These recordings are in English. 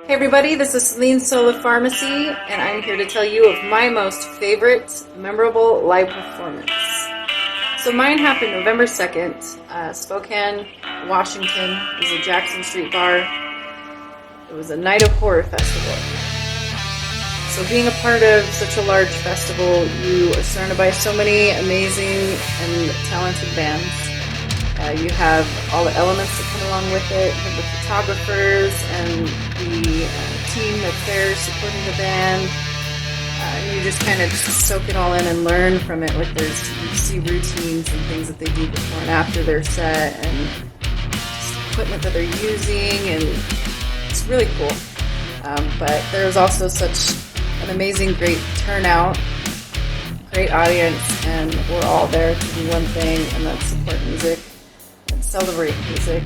Hey everybody, this is Celine Soul of Farmacy, and I'm here to tell you of my most favorite memorable live performance. So mine happened November 2nd, Spokane, Washington. It was a Jackson Street bar. It was a night of horror festival. So being a part of such a large festival, you are surrounded by so many amazing and talented bands. You have all the elements that come along with it. You have the photographers and the team that's there supporting the band. And you just kind of soak it all in and learn from it. Like you see routines and things that they do before and after their set, and just equipment that they're using, and it's really cool. But there's also such an amazing, great turnout, great audience, and we're all there to do one thing, and that's support music. Celebrate music.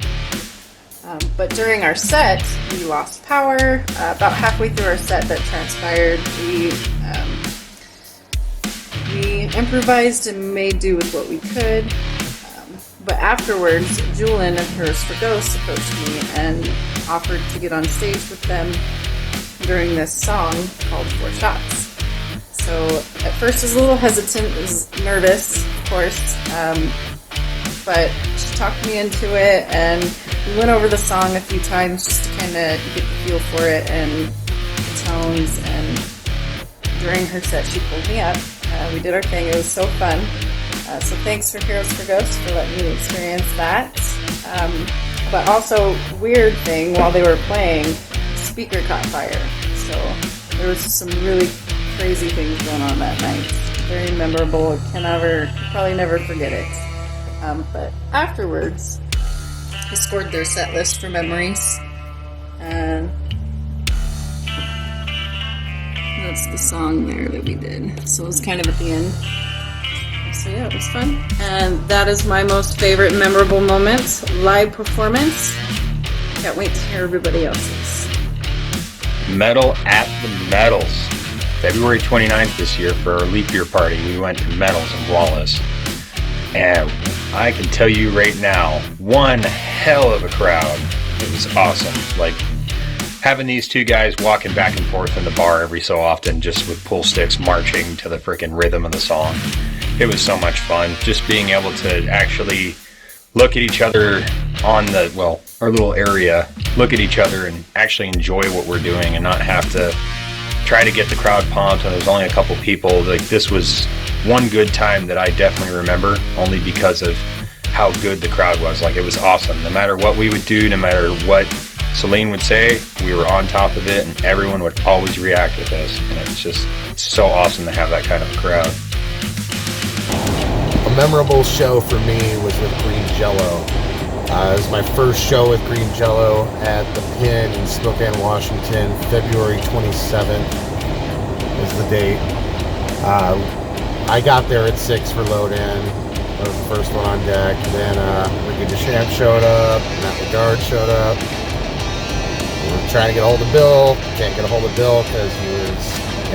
But during our set, we lost power. About halfway through our set that transpired, we improvised and made do with what we could. But afterwards, Julian of Heroes for Ghosts approached me and offered to get on stage with them during this song called Four Shots. So at first I was a little hesitant, was nervous, of course. But she talked me into it, and we went over the song a few times just to kind of get the feel for it and the tones. And during her set, she pulled me up. We did our thing. It was so fun. So thanks for Heroes for Ghosts for letting me experience that. But also, weird thing, while they were playing, the speaker caught fire. So there was some really crazy things going on that night. Very memorable. Probably never forget it. But afterwards, I scored their set list for memories, and that's the song there that we did. So it was kind of at the end. So yeah, it was fun. And that is my most favorite memorable moment, live performance. Can't wait to hear everybody else's. Metal at the Metals. February 29th this year for our leap year party, we went to Metals in Wallace. And I can tell you right now, one hell of a crowd. It was awesome. Like, having these two guys walking back and forth in the bar every so often, just with pull sticks marching to the freaking rhythm of the song. It was so much fun. Just being able to actually look at each other on our little area, look at each other and actually enjoy what we're doing and not have to try to get the crowd pumped. And there's only a couple people. Like, this was one good time that I definitely remember, only because of how good the crowd was. Like, it was awesome. No matter what we would do, no matter what Celine would say, we were on top of it, and everyone would always react with us. And it's so awesome to have that kind of a crowd. A memorable show for me was with Green Jello. It was my first show with Green Jello at the Pin in Spokane, Washington. February 27th was the date. I got there at 6 for load-in. I was the first one on deck. Then Ricky DeChamp showed up. Matt Lagarde showed up. We were trying to get a hold of Bill. Can't get a hold of Bill because he was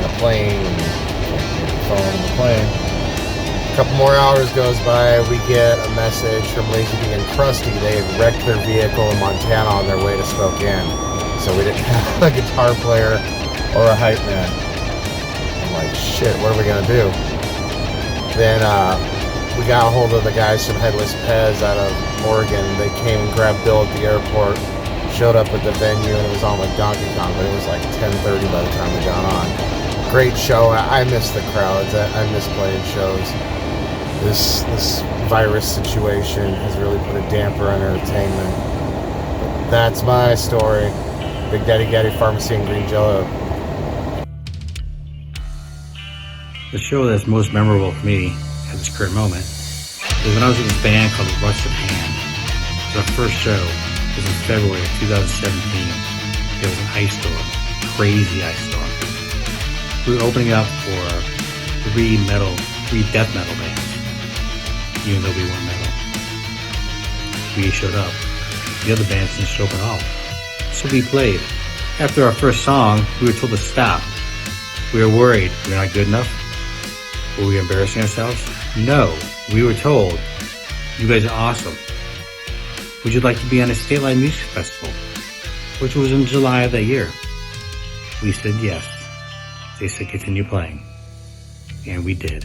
in a plane and can't get the phone in the plane. A couple more hours goes by. We get a message from Lazy D and Krusty. They had wrecked their vehicle in Montana on their way to Spokane. So we didn't have a guitar player or a hype man. I'm like, shit, what are we going to do? Then we got a hold of the guys from Headless Pez out of Oregon. They came and grabbed Bill at the airport, showed up at the venue, and it was on like Donkey Kong, but it was like 10:30 by the time we got on. Great show. I miss the crowds. I miss playing shows. This virus situation has really put a damper on entertainment. But that's my story. Big Daddy Gaddy, Farmacy, and Green Jello. The show that's most memorable for me at this current moment is when I was in this band called Rush of Hand. It was our first show. It was in February of 2017. There was an ice storm, crazy ice storm. We were opening up for three death metal bands, even though we weren't metal. We showed up. The other bands didn't show up at all. So we played. After our first song, we were told to stop. We were worried. We're not good enough. Were we embarrassing ourselves? No. We were told, you guys are awesome. Would you like to be on a statewide music festival? Which was in July of that year. We said yes. They said continue playing. And we did.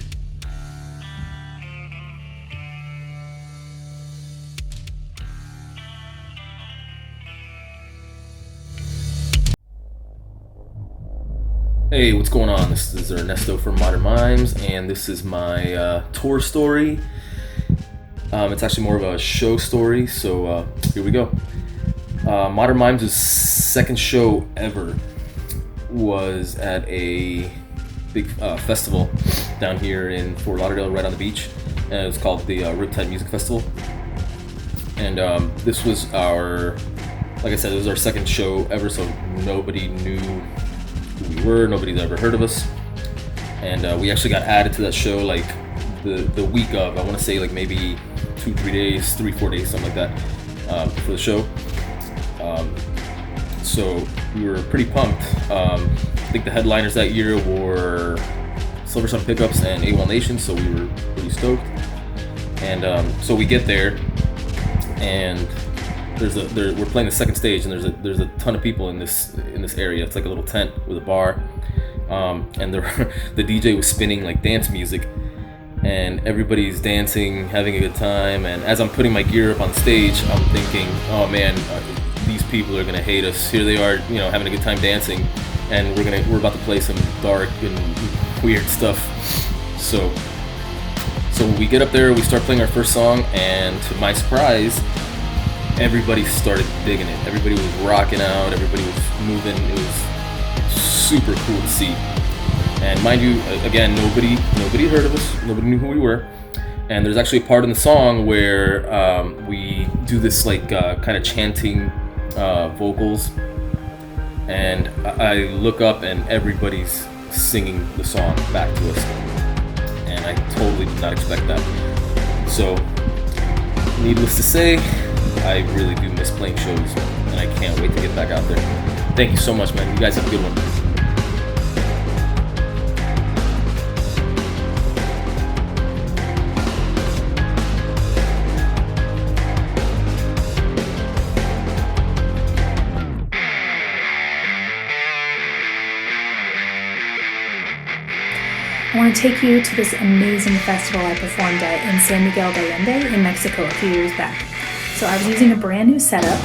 Hey, what's going on? This is Ernesto from Modern Mimes, and this is my tour story. It's actually more of a show story, so here we go. Modern Mimes' second show ever was at a big festival down here in Fort Lauderdale, right on the beach, and it was called the Riptide Music Festival. And this was like I said, it was our second show ever, so nobody knew who we were, nobody's ever heard of us, and we actually got added to that show like the week of, I want to say like maybe 3-4 days, something like that, for the show. So we were pretty pumped. I think the headliners that year were Silver Sun Pickups and A1 Nation, so we were pretty stoked. And so we get there, and we're playing the second stage, and there's a ton of people in this area. It's like a little tent with a bar, and the DJ was spinning like dance music, and everybody's dancing, having a good time. And as I'm putting my gear up on stage, I'm thinking, oh man, these people are gonna hate us. Here they are, having a good time dancing, and we're about to play some dark and weird stuff. So we get up there, we start playing our first song, and to my surprise, everybody started digging it. Everybody was rocking out, everybody was moving. It was super cool to see. And mind you, again, nobody heard of us, nobody knew who we were. And there's actually a part in the song where we do this like kind of chanting vocals, and I look up and everybody's singing the song back to us, and I totally did not expect that. So needless to say, I really do miss playing shows, and I can't wait to get back out there. Thank you so much, man. You guys have a good one. I want to take you to this amazing festival I performed at in San Miguel de Allende in Mexico a few years back. So I was using a brand new setup.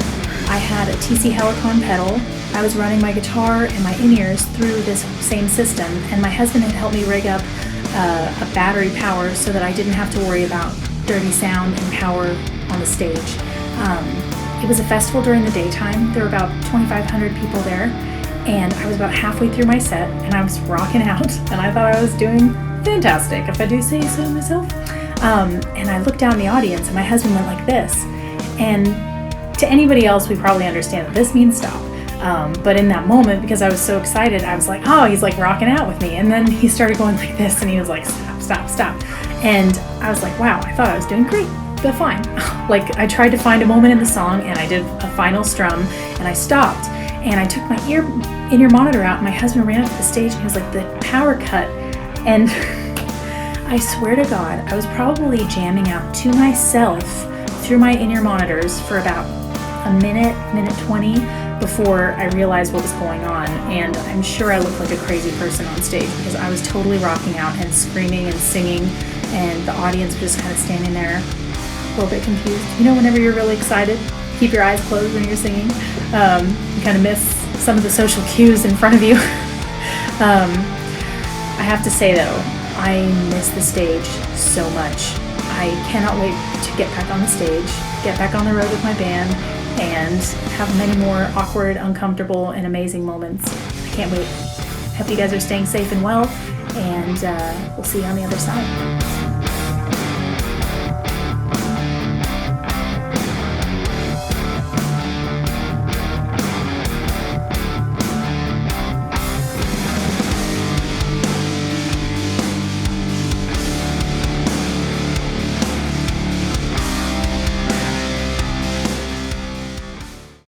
I had a TC Helicon pedal. I was running my guitar and my in-ears through this same system, and my husband had helped me rig up a battery power so that I didn't have to worry about dirty sound and power on the stage. It was a festival during the daytime. There were about 2,500 people there, and I was about halfway through my set, and I was rocking out, and I thought I was doing fantastic, if I do say so myself. And I looked down in the audience, and my husband went like this. And to anybody else, we probably understand that this means stop. But in that moment, because I was so excited, I was like, oh, he's like rocking out with me. And then he started going like this, and he was like, stop, stop, stop. And I was like, wow, I thought I was doing great, but fine. Like, I tried to find a moment in the song, and I did a final strum, and I stopped. And I took my in-ear monitor out, and my husband ran up to the stage, and he was like, the power cut. And I swear to God, I was probably jamming out to myself through my in-ear monitors for about a minute 20 before I realized what was going on. And I'm sure I looked like a crazy person on stage because I was totally rocking out and screaming and singing, and the audience was just kind of standing there a little bit confused. Whenever you're really excited, keep your eyes closed when you're singing. You kind of miss some of the social cues in front of you. I have to say though, I miss the stage so much. I cannot wait to get back on the stage, get back on the road with my band, and have many more awkward, uncomfortable, and amazing moments. I can't wait. Hope you guys are staying safe and well, and we'll see you on the other side.